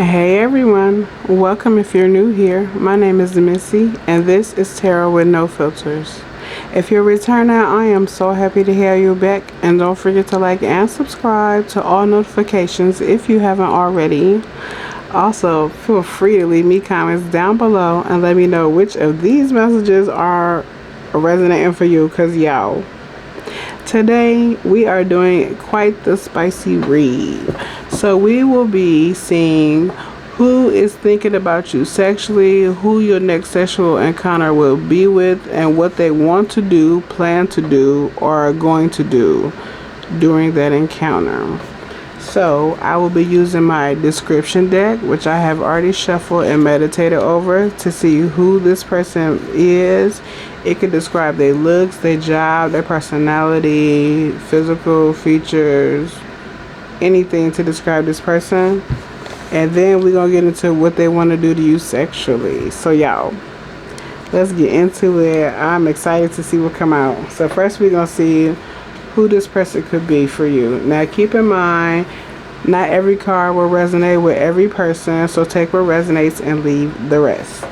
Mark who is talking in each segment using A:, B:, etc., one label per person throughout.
A: Hey everyone, welcome if you're new here. My name is Missy and this is Tarot with No Filters. If you're returning, I am so happy to have you back, and don't forget to like and subscribe to all notifications if you haven't already. Also, feel free to leave me comments down below and let me know which of these messages are resonating for you, because y'all, today we are doing quite the spicy read. So we will be seeing who is thinking about you sexually, who your next sexual encounter will be with, and what they want to do, plan to do, or are going to do during that encounter. So I will be using my description deck, which I have already shuffled and meditated over, to see who this person is. It could describe their looks, their job, their personality, physical features, anything to describe this person. And then we're gonna get into what they want to do to you sexually. So y'all, let's get into it. I'm excited to see what come out. So first we're gonna see who this person could be for you. Now keep in mind, not every card will resonate with every person, so take what resonates and leave the rest.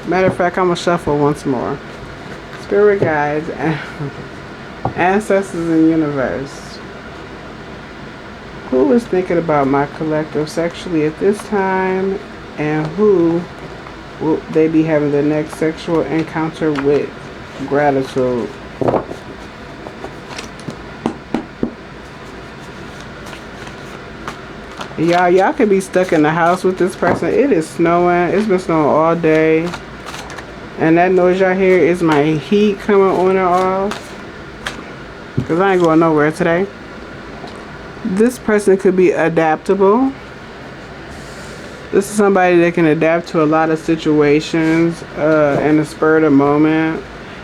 A: Matter of fact, I'm gonna shuffle once more. Spirit guides, ancestors, and universe. Who is thinking about my collective sexually at this time, and who will they be having the next sexual encounter with? Gratitude. Y'all could be stuck in the house with this person. It is snowing. It's been snowing all day. And that noise y'all hear is my heat coming on and off, because I ain't going nowhere today. This person could be adaptable. This is somebody that can adapt to a lot of situations in the spur of the moment.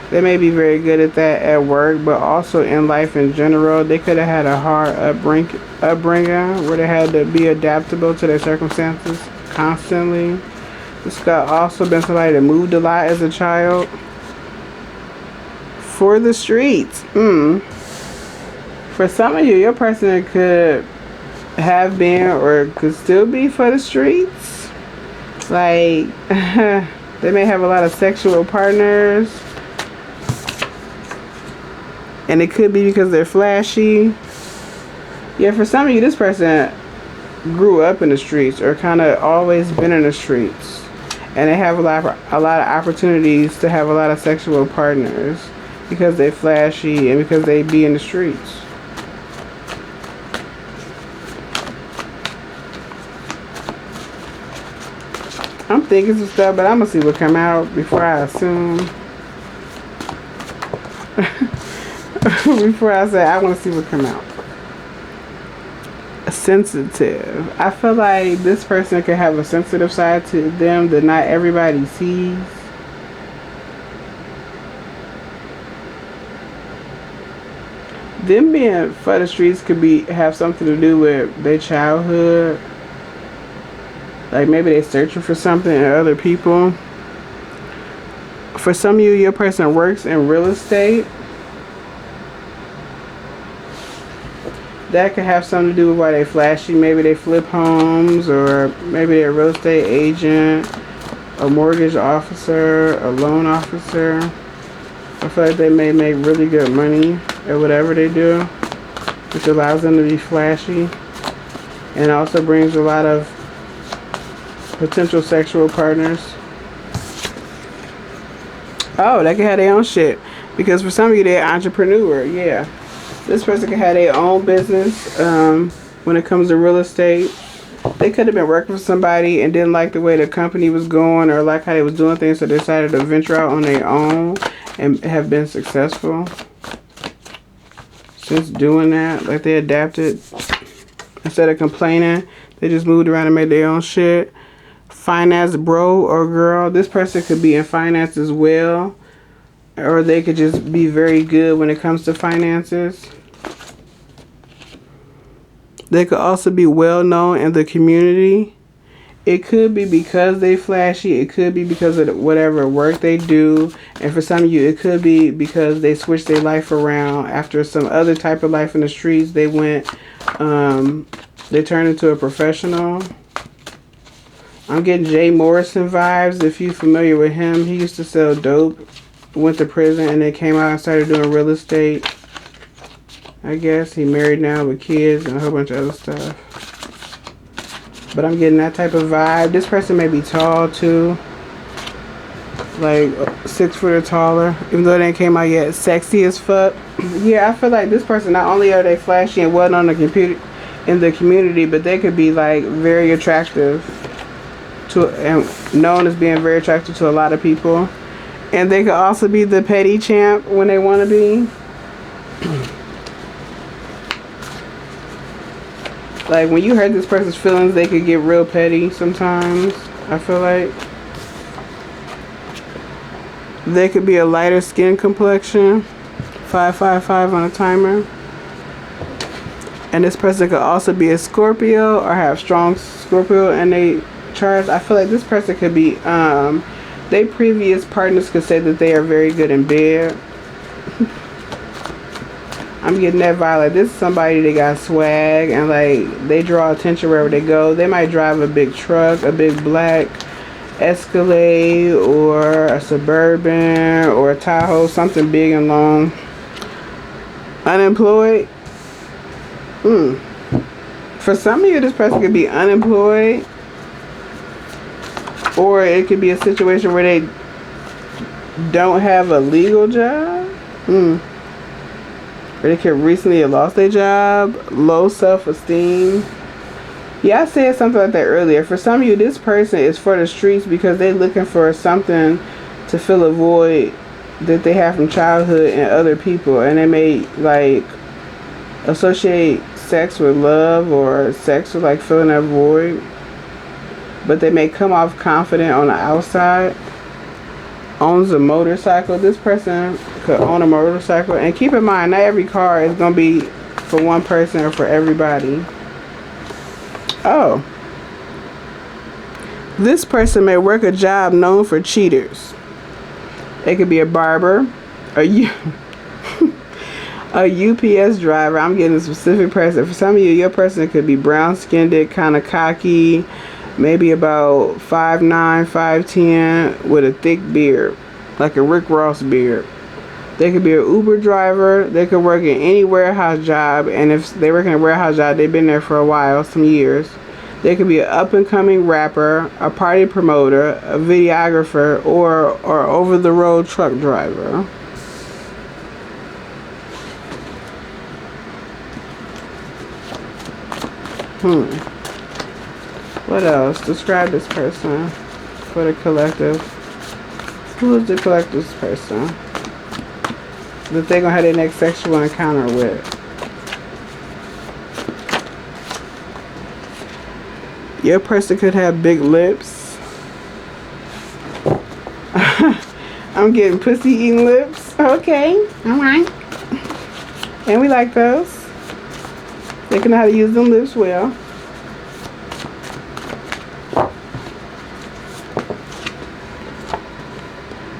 A: They may be very good at that at work, but also in life in general. They could have had a hard upbringing where they had to be adaptable to their circumstances constantly. This could also been somebody that moved a lot as a child. For the streets. For some of you, your person could have been or could still be for the streets. Like, they may have a lot of sexual partners. And it could be because they're flashy. Yeah, for some of you, this person grew up in the streets or kind of always been in the streets. And they have a lot of opportunities to have a lot of sexual partners because they're flashy and because they be in the streets. I'm thinking some stuff, but I'm gonna see what come out before I assume. Before I say, I want to see what come out. Sensitive. I feel like this person could have a sensitive side to them that not everybody sees. Them being for the streets could have something to do with their childhood. Like maybe they're searching for something in other people. For some of you, your person works in real estate. That could have something to do with why they flashy. Maybe they flip homes, or maybe they're a real estate agent, a mortgage officer, a loan officer. I feel like they may make really good money at whatever they do, which allows them to be flashy and also brings a lot of potential sexual partners. Oh, they can have their own shit, because for some of you, they're an entrepreneur. Yeah. This person could have their own business when it comes to real estate. They could have been working for somebody and didn't like the way the company was going or like how they was doing things, so they decided to venture out on their own and have been successful since doing that. Like they adapted. Instead of complaining, they just moved around and made their own shit. Finance bro or girl. This person could be in finance as well. Or they could just be very good when it comes to finances. They could also be well known in the community. It could be because they flashy. It could be because of whatever work they do. And for some of you, it could be because they switched their life around after some other type of life in the streets. They went They turn into a professional. I'm getting Jay Morrison vibes. If you're familiar with him, he used to sell dope, went to prison, and then came out and started doing real estate. I guess he married now with kids and a whole bunch of other stuff. But I'm getting that type of vibe. This person may be tall too. Like 6 foot or taller. Even though they ain't came out yet. Sexy as fuck. Yeah, I feel like this person, not only are they flashy and well known in the community, but they could be like very attractive to, and known as being very attractive to a lot of people. And they could also be the petty champ when they want to be. Like when you hurt this person's feelings, they could get real petty sometimes. I feel like they could be a lighter skin complexion. 555 on a timer. And this person could also be a Scorpio or have strong Scorpio in they charts. I feel like this person could be their previous partners could say that they are very good in bed. I'm getting that vibe. Like this is somebody that got swag and like they draw attention wherever they go. They might drive a big truck, a big black Escalade or a Suburban or a Tahoe, something big and long. Unemployed. For some of you, this person could be unemployed, or it could be a situation where they don't have a legal job. Or they could recently have lost their job. Low self-esteem. Yeah, I said something like that earlier. For some of you, this person is for the streets because they're looking for something to fill a void that they have from childhood and other people. And they may like associate sex with love or sex with like filling that void. But they may come off confident on the outside. Owns a motorcycle. This person could own a motorcycle. And keep in mind, not every car is going to be for one person or for everybody. Oh. This person may work a job known for cheaters. It could be a barber, a UPS driver. I'm getting a specific person. For some of you, your person could be brown-skinned, kind of cocky, maybe about 5'9", 5'10", with a thick beard, like a Rick Ross beard. They could be an Uber driver. They could work in any warehouse job, and if they work in a warehouse job, they've been there for a while, some years. They could be an up-and-coming rapper, a party promoter, a videographer, or over-the-road truck driver. What else? Describe this person for the collective. Who is the collective's person that they're going to have their next sexual encounter with? Your person could have big lips. I'm getting pussy eating lips. Okay, alright. And we like those. They can know how to use them lips well.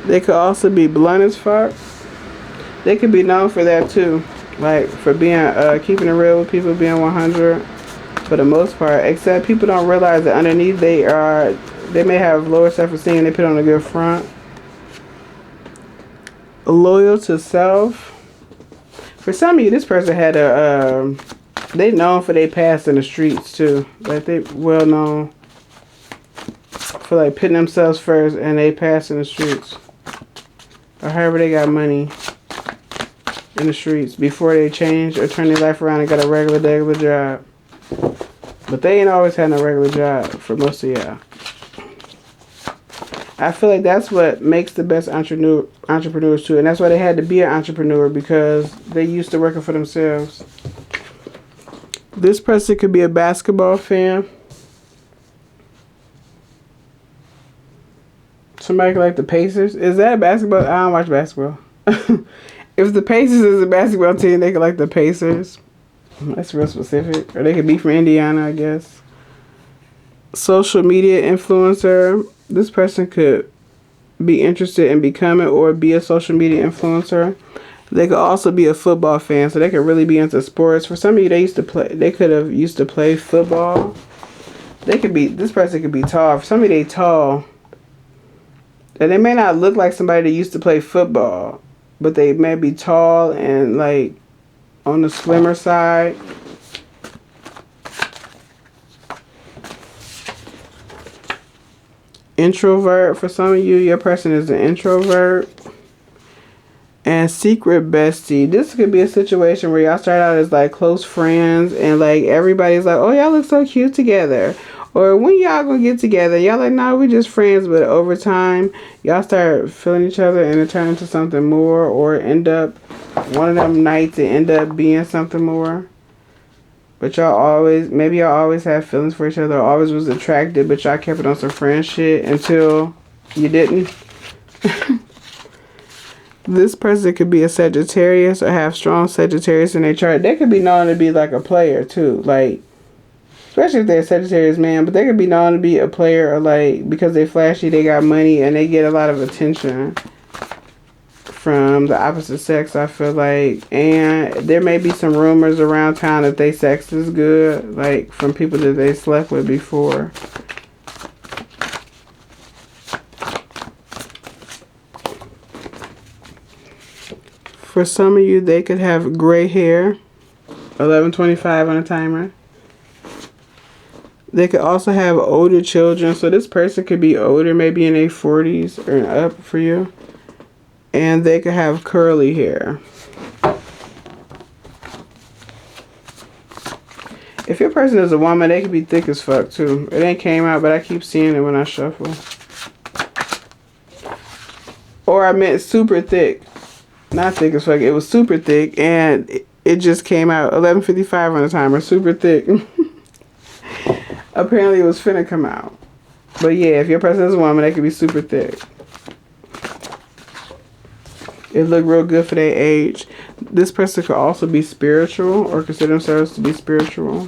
A: They could also be blunt as fuck. They could be known for that too. Like for being keeping it real with people, being 100 for the most part. Except people don't realize that underneath they may have lower self-esteem and they put on a good front. Loyal to self. For some of you, this person had they known for their past in the streets too. Like they well known for like putting themselves first and they past in the streets. Or however they got money in the streets before they changed or turned their life around and got a regular job. But they ain't always had no regular job for most of y'all. I feel like that's what makes the best entrepreneurs too. And that's why they had to be an entrepreneur, because they used to working for themselves. This person could be a basketball fan. Somebody like the Pacers. Is that a basketball? I don't watch basketball. If the Pacers is a basketball team, they could like the Pacers. That's real specific. Or they could be from Indiana, I guess. Social media influencer. This person could be interested in becoming or be a social media influencer. They could also be a football fan, so they could really be into sports. For some of you, they could have used to play football. This person could be tall. For some of you, they tall. And they may not look like somebody that used to play football, but they may be tall and like on the slimmer side. Introvert. For some of you, your person is an introvert. And secret bestie. This could be a situation where y'all start out as like close friends and like everybody's like, oh, y'all look so cute together. Or when y'all gonna get together, y'all like, nah, we just friends. But over time, y'all start feeling each other and it turns into something more, or end up one of them nights it end up being something more. But maybe y'all always have feelings for each other, always was attracted, but y'all kept it on some friend shit until you didn't. This person could be a Sagittarius or have strong Sagittarius in their chart. They could be known to be like a player too, like especially if they're a Sagittarius man. But they could be known to be a player, or like because they flashy, they got money, and they get a lot of attention from the opposite sex, I feel like. And there may be some rumors around town that they sex is good, like from people that they slept with before. For some of you, they could have gray hair. 11:25 on the timer. They could also have older children. So this person could be older, maybe in their 40s or up for you. And they could have curly hair. If your person is a woman, they could be thick as fuck too. It ain't came out, but I keep seeing it when I shuffle. Or I meant super thick. Not thick as fuck. It was super thick, and it just came out 11:55 on the timer. Super thick. Apparently, it was finna come out. But yeah, if your person is a woman, they could be super thick. It looked real good for their age. This person could also be spiritual or consider themselves to be spiritual.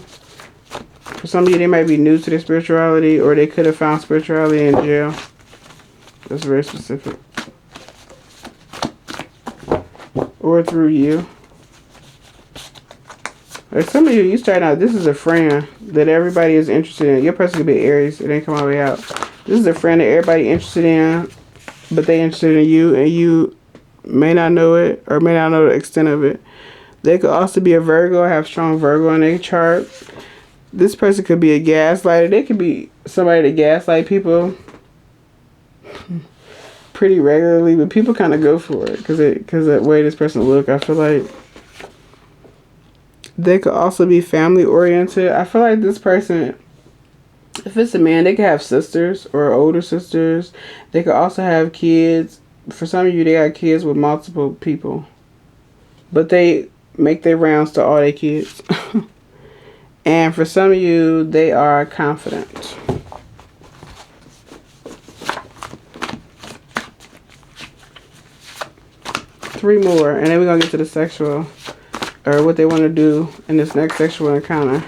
A: For some of you, they might be new to their spirituality, or they could have found spirituality in jail. That's very specific. Or through you. Like some of you start out, this is a friend that everybody is interested in. Your person could be Aries. It ain't come all the way out. This is a friend that everybody interested in, but they interested in you, and you may not know it or may not know the extent of it. They could also be a Virgo, have strong Virgo in their chart. This person could be a gaslighter. They could be somebody that gaslight people pretty regularly, but people kind of go for it because that way this person look, I feel like. They could also be family oriented. I feel like this person, if it's a man, they could have sisters or older sisters. They could also have kids. For some of you, they got kids with multiple people, but they make their rounds to all their kids. And for some of you, they are confident. Three more, and then we're going to get to the sexual, or what they want to do in this next sexual encounter.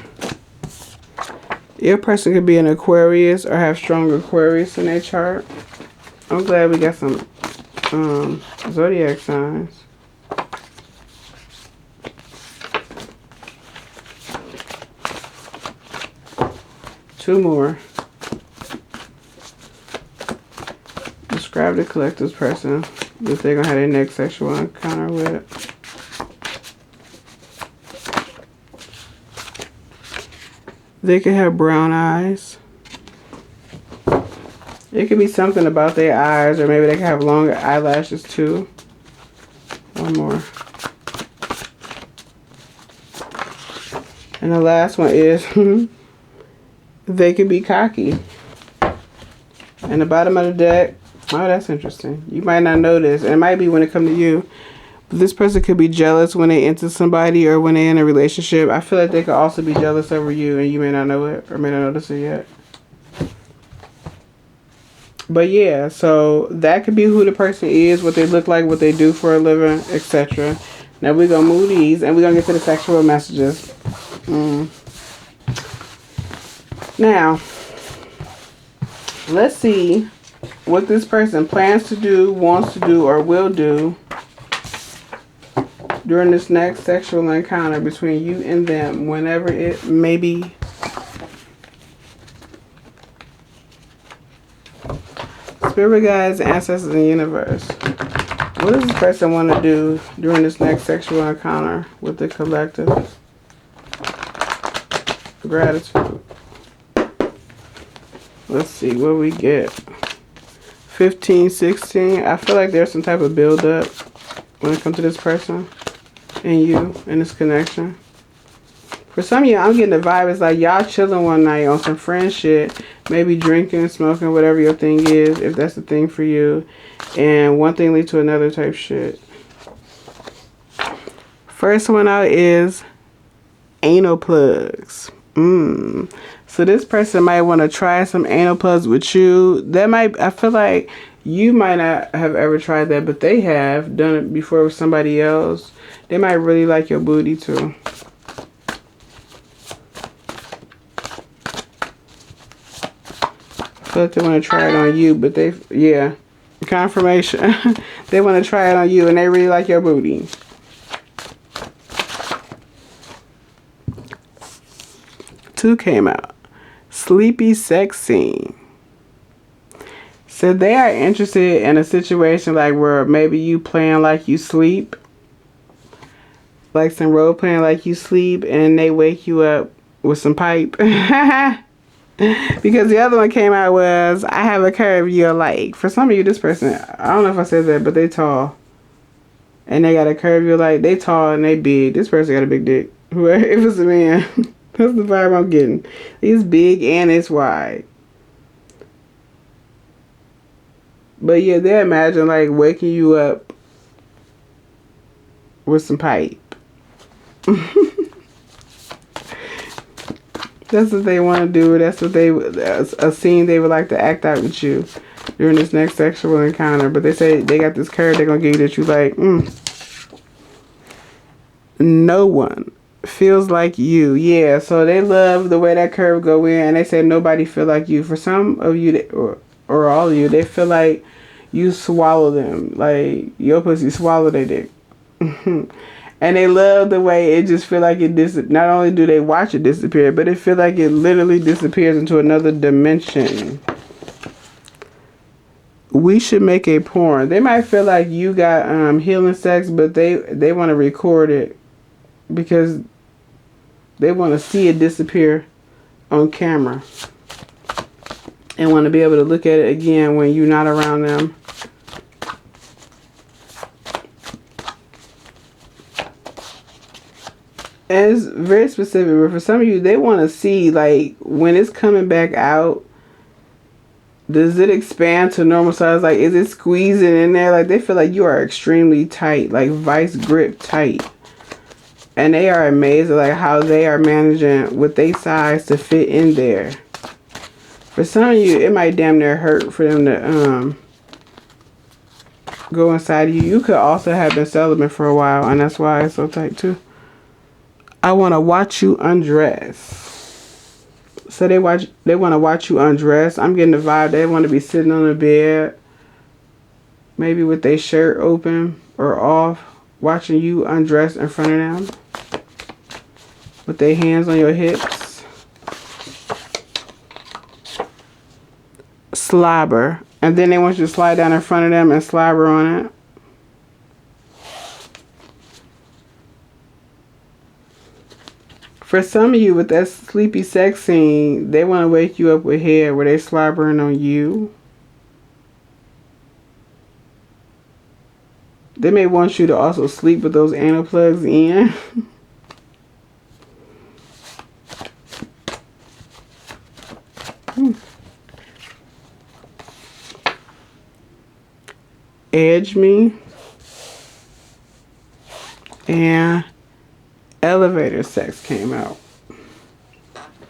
A: Your person could be an Aquarius or have strong Aquarius in their chart. I'm glad we got some zodiac signs. Two more. Describe the collector's person that they're going to have their next sexual encounter with. They could have brown eyes. It could be something about their eyes, or maybe they could have longer eyelashes too. One more. And the last one is they could be cocky. And the bottom of the deck, oh, that's interesting. You might not know this. It might be when it comes to you. But this person could be jealous when they enter somebody or when they're in a relationship. I feel like they could also be jealous over you, and you may not know it or may not notice it yet. But yeah, so that could be who the person is, what they look like, what they do for a living, etc. Now we're going to move these, and we're going to get to the sexual messages. Now, let's see what this person plans to do, wants to do, or will do during this next sexual encounter between you and them, whenever it may be. Spirit guides, ancestors, and universe. What does this person want to do during this next sexual encounter with the collective? Gratitude. Let's see what we get. 15, 16. I feel like there's some type of build up when it comes to this person and you and this connection. For some of you, I'm getting the vibe. It's like y'all chilling one night on some friend shit. Maybe drinking, smoking, whatever your thing is, if that's the thing for you. And one thing leads to another type shit. First one out is anal plugs. So this person might want to try some anal plugs with you. I feel like you might not have ever tried that, but they have done it before with somebody else. They might really like your booty too. I feel like they want to try it on you, but yeah, confirmation. They want to try it on you and they really like your booty. Two came out. Sleepy sex scene. So they are interested in a situation like where maybe you playing like you sleep. Like some role playing like you sleep and they wake you up with some pipe. Because the other one came out was, I have a curve you're like. For some of you, this person, I don't know if I said that, but they tall. And they got a curve you're like. They tall and they big. This person got a big dick. Whoever, if it's a man. That's the vibe I'm getting. It's big and it's wide. But yeah, they imagine like waking you up with some pipe. That's what they want to do. That's a scene they would like to act out with you during this next sexual encounter. But they say they got this curve they're going to give you that you like, no one feels like you. Yeah, so they love the way that curve go in. And they say nobody feel like you. For some of you, or all of you, they feel like you swallow them. Like your pussy swallow their dick. And they love the way it just feel like it not only do they watch it disappear, but it feel like it literally disappears into another dimension. We should make a porn. They might feel like you got healing sex, but they want to record it because they want to see it disappear on camera and want to be able to look at it again when you're not around them. And it's very specific, but for some of you, they want to see, like, when it's coming back out, does it expand to normal size? Like, is it squeezing in there? Like, they feel like you are extremely tight, like vice grip tight. And they are amazed at, like, how they are managing with their size to fit in there. For some of you, it might damn near hurt for them to go inside of you. You could also have been celibate for a while, and that's why it's so tight, too. I want to watch you undress. So they want to watch you undress. I'm getting the vibe they want to be sitting on the bed, maybe with their shirt open or off, watching you undress in front of them, with their hands on your hips. Slobber. And then they want you to slide down in front of them and slobber on it. For some of you, with that sleepy sex scene, they want to wake you up with head where they slobbering on you. They may want you to also sleep with those anal plugs in. Edge me. And elevator sex came out.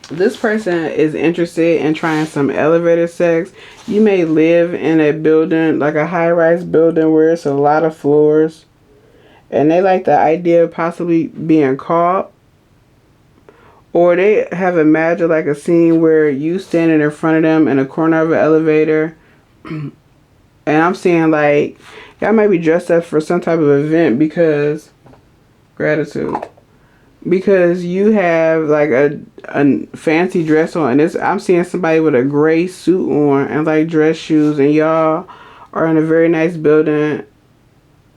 A: This person is interested in trying some elevator sex. You may live in a building, like a high-rise building where it's a lot of floors. And they like the idea of possibly being caught. Or they have imagined like a scene where you standing in front of them in a corner of an elevator. And I'm seeing like, y'all might be dressed up for some type of event because Gratitude. Because you have like a fancy dress on, and I'm seeing somebody with a gray suit on and like dress shoes, and y'all are in a very nice building,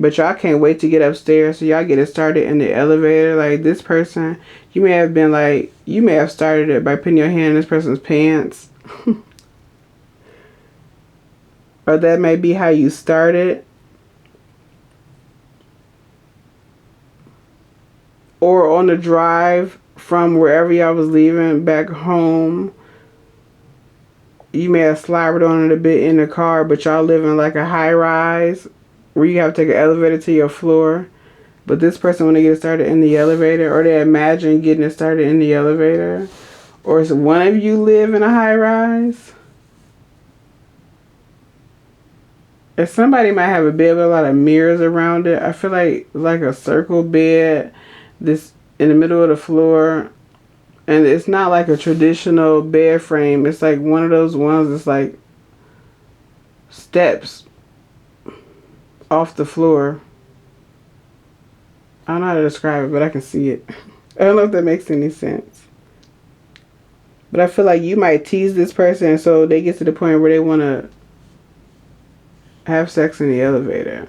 A: but y'all can't wait to get upstairs, so y'all get it started in the elevator. Like this person, you may have started it by putting your hand in this person's pants. Or that may be how you started. Or on the drive from wherever y'all was leaving back home, you may have slobbered on it a bit in the car, but y'all live in like a high rise where you have to take an elevator to your floor. But this person, when they get started in the elevator, or they imagine getting it started in the elevator, or is one of you live in a high rise? If somebody might have a bed with a lot of mirrors around it, I feel like a circle bed, this in the middle of the floor, and it's not like a traditional bed frame. It's like one of those ones that's like steps off the floor. I don't know how to describe it, but I can see it. I don't know if that makes any sense. But I feel like you might tease this person so they get to the point where they want to have sex in the elevator.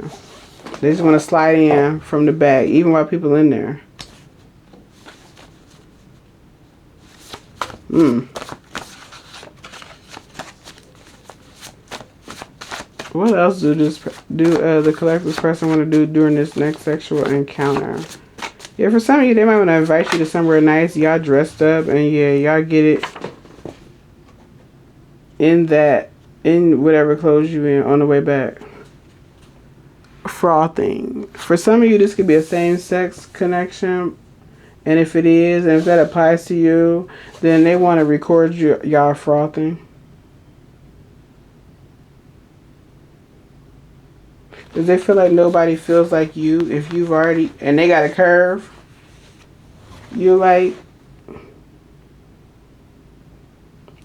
A: They just want to slide in from the back, even while people in there. What else do the collector's person want to do during this next sexual encounter? Yeah, for some of you, they might want to invite you to somewhere nice. Y'all dressed up, and yeah, y'all get it in whatever clothes you in on the way back. Frothing. For some of you, this could be a same-sex connection. And if it is, and if that applies to you, then they want to record y'all frothing. Because they feel like nobody feels like you if you've already, and they got a curve. You're like,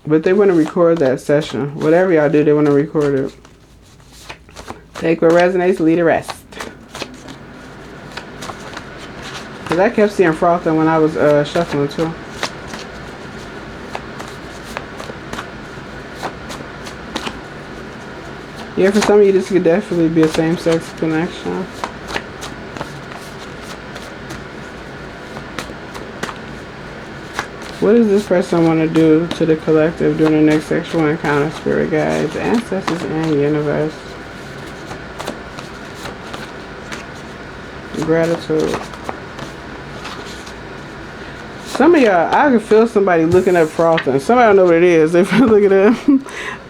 A: but they want to record that session. Whatever y'all do, they want to record it. Take what resonates, leave the rest. Because I kept seeing frothing when I was shuffling too. Yeah, for some of you, this could definitely be a same-sex connection. What does this person want to do to the collective during the next sexual encounter, spirit guides, ancestors, and universe? Gratitude. Some of y'all, I can feel somebody looking up frothing. Somebody don't know what it is. They feel looking at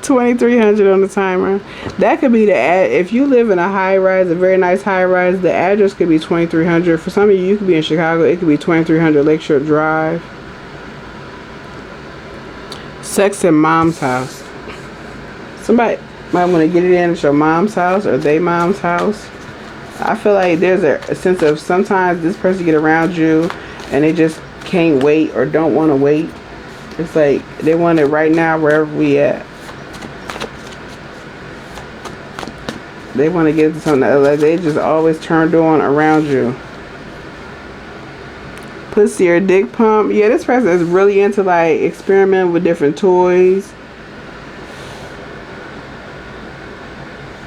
A: 2300 on the timer. That could be if you live in a high rise, a very nice high rise, the address could be 2300. For some of you, you could be in Chicago. It could be 2300 Lakeshore Drive. Sex in mom's house. Somebody might want to get it in at your mom's house or they mom's house. I feel like there's a sense of sometimes this person get around you and they just can't wait or don't want to wait. It's like they want it right now wherever we at. They want to get to something like they just always turned on around you. Pussy or dick pump. Yeah, this person is really into like experimenting with different toys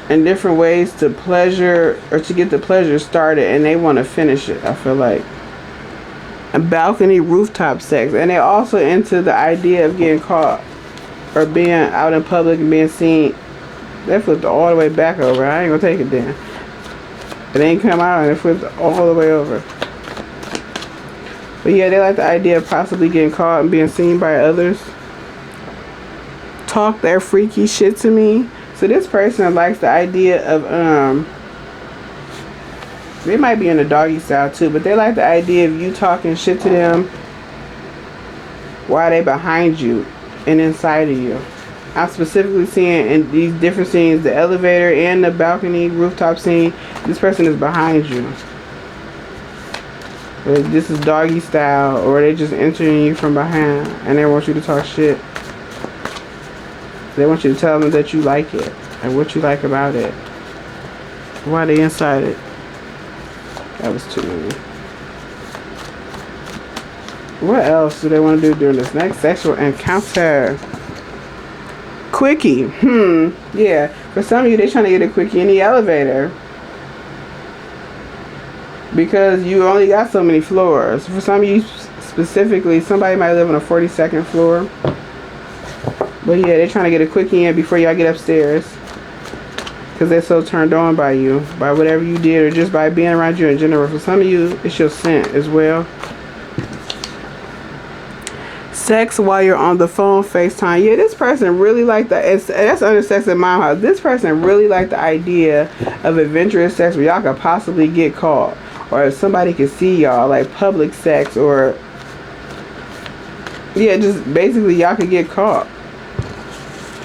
A: and different ways to pleasure or to get the pleasure started, and they want to finish it. I feel like a balcony rooftop sex, and they're also into the idea of getting caught or being out in public and being seen. They flipped all the way back over. I ain't gonna take it then. It ain't come out and it flipped all the way over. But yeah, they like the idea of possibly getting caught and being seen by others. Talk their freaky shit to me. So this person likes the idea of they might be in a doggy style too, but they like the idea of you talking shit to them while they behind you and inside of you. I'm specifically seeing in these different scenes, the elevator and the balcony rooftop scene, this person is behind you. Like this is doggy style, or they just entering you from behind and they want you to talk shit. They want you to tell them that you like it and what you like about it. Why they inside it. That was too many. What else do they want to do during this next sexual encounter? Quickie. Yeah. For some of you, they're trying to get a quickie in the elevator. Because you only got so many floors. For some of you specifically, somebody might live on a 42nd floor. But yeah, they're trying to get a quickie in before y'all get upstairs. Because they're so turned on by you. By whatever you did or just by being around you in general. For some of you, it's your scent as well. Sex while you're on the phone, FaceTime. Yeah, this person really liked that. That's under sex in my house. This person really liked the idea of adventurous sex where y'all could possibly get caught. Or if somebody could see y'all, like public sex, or yeah, just basically y'all could get caught.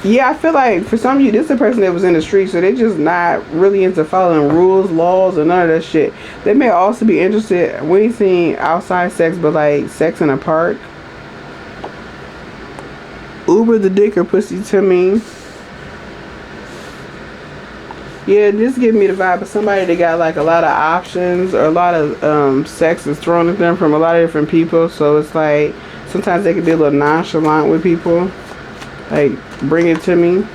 A: Yeah, I feel like for some of you, this is a person that was in the street, so they're just not really into following rules, laws, or none of that shit. They may also be interested, we ain't seen outside sex, but like sex in a park. Uber the dick or pussy to me. Yeah, this gives me the vibe of somebody that got like a lot of options or a lot of sex is thrown at them from a lot of different people. So it's like sometimes they can be a little nonchalant with people. Like, bring it to me.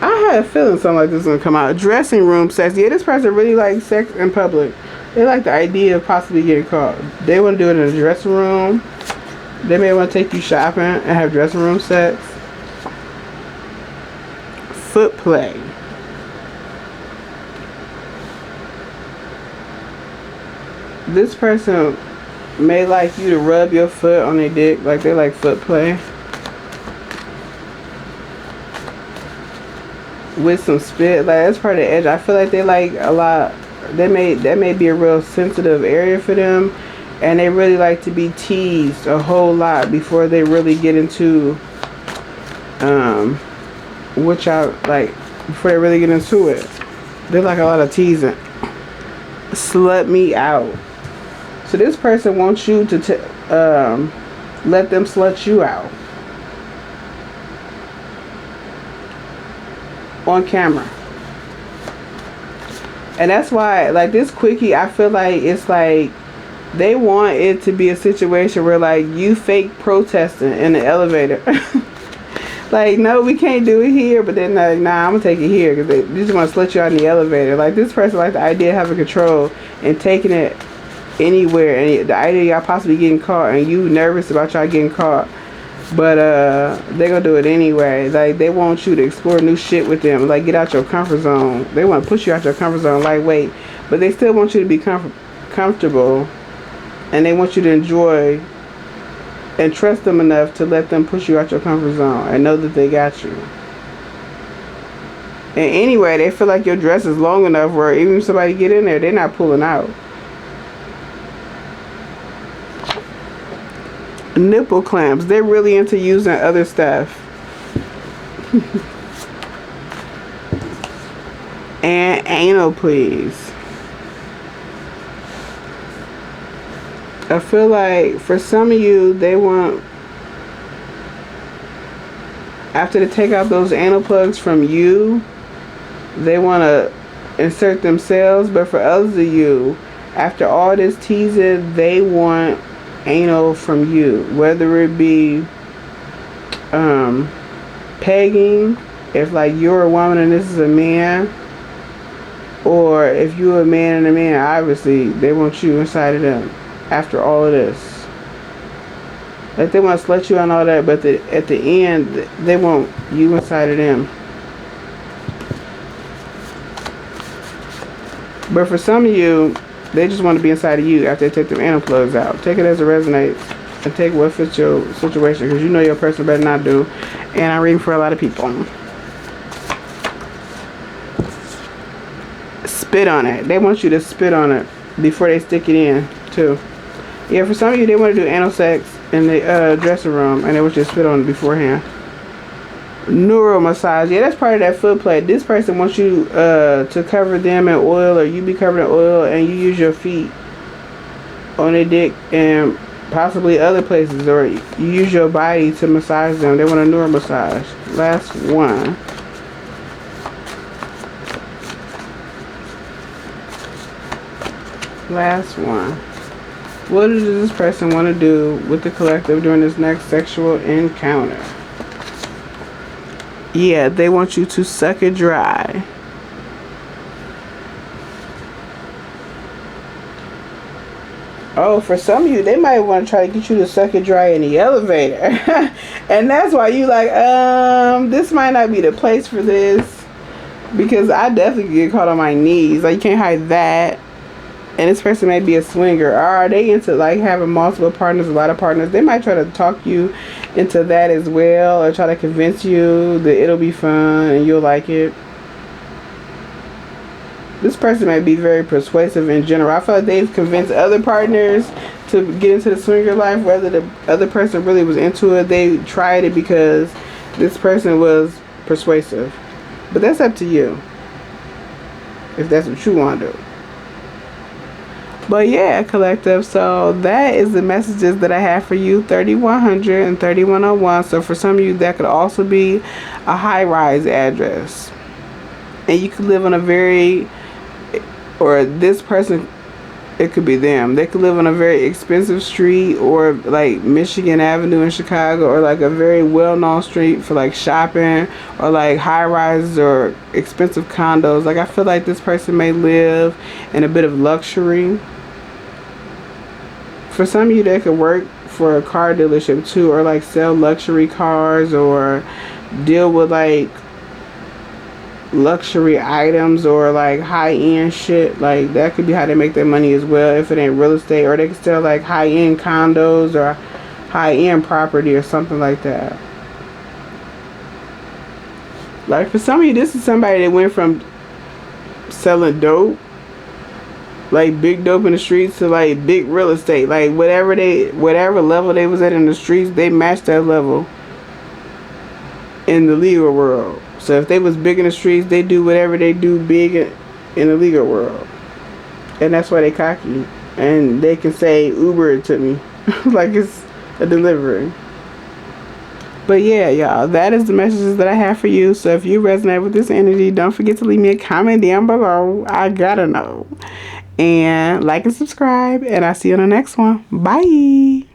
A: I had a feeling something like this is gonna come out. Dressing room sex. Yeah, this person really likes sex in public. They like the idea of possibly getting caught. They want to do it in a dressing room. They may want to take you shopping and have dressing room sex. Foot play. This person may like you to rub your foot on their dick. Like they like foot play. With some spit. Like that's part of the edge. I feel like they like a lot. That may be a real sensitive area for them. And they really like to be teased a whole lot before they really get into what y'all like, before they really get into it. They like a lot of teasing. Slut me out. So this person wants you to let them slut you out on camera. And that's why, like, this quickie, I feel like it's like they want it to be a situation where like you fake protesting in the elevator. Like, no, we can't do it here, but then like, nah, I'm gonna take it here because they just want to slut you out in the elevator. Like, this person like the idea of having control and taking it anywhere, and the idea of y'all possibly getting caught and you nervous about y'all getting caught, but they gonna do it anyway. Like, they want you to explore new shit with them, like get out your comfort zone. They want to push you out your comfort zone, like, wait, but they still want you to be comfortable. And they want you to enjoy and trust them enough to let them push you out your comfort zone and know that they got you. And anyway, they feel like your dress is long enough where even if somebody get in there, they're not pulling out. Nipple clamps. They're really into using other stuff. And anal, please. I feel like for some of you, they want, after they take out those anal plugs from you, they want to insert themselves. But for others of you, after all this teasing, they want anal from you. Whether it be pegging, if like you're a woman and this is a man, or if you're a man and a man, obviously they want you inside of them. After all of this, like they want to slut you on all that, but at the end they want you inside of them. But for some of you, they just want to be inside of you after they take them anal plugs out. Take it as it resonates and take what fits your situation, because you know your person better not do. And I'm reading for a lot of people. Spit on it. They want you to spit on it before they stick it in too. Yeah, for some of you, they want to do anal sex in the dressing room, and they want you to spit on it beforehand. Neuro massage. Yeah, that's part of that foot play. This person wants you to cover them in oil, or you be covered in oil, and you use your feet on their dick and possibly other places, or you use your body to massage them. They want a neuro massage. Last one. Last one. What does this person want to do with the collective during this next sexual encounter? Yeah, they want you to suck it dry. Oh, for some of you, they might want to try to get you to suck it dry in the elevator. And that's why you like, this might not be the place for this. Because I definitely get caught on my knees. Like, you can't hide that. And this person may be a swinger. Or are they into like having multiple partners, a lot of partners? They might try to talk you into that as well. Or try to convince you that it'll be fun and you'll like it. This person might be very persuasive in general. I feel like they've convinced other partners to get into the swinger life. Whether the other person really was into it, they tried it because this person was persuasive. But that's up to you, if that's what you want to do. But yeah, collective, so that is the messages that I have for you, 3100 and 3101. So for some of you, that could also be a high-rise address. And you could live on a very, or this person, it could be them. They could live on a very expensive street, or like Michigan Avenue in Chicago, or like a very well-known street for like shopping, or like high-rises or expensive condos. Like, I feel like this person may live in a bit of luxury. For some of you, they could work for a car dealership too, or like sell luxury cars, or deal with like luxury items, or like high-end shit. Like, that could be how they make their money as well, if it ain't real estate. Or they could sell like high-end condos or high-end property or something like that. Like, for some of you, this is somebody that went from selling dope, like big dope in the streets, to like big real estate. Like, whatever level they was at in the streets, they matched that level in the legal world. So if they was big in the streets, they do whatever they do big in the legal world. And that's why they cocky. And they can say, Uber it to me. Like it's a delivery. But yeah, y'all, that is the messages that I have for you. So if you resonate with this energy, don't forget to leave me a comment down below. I gotta know. And like and subscribe. And I'll see you on the next one. Bye.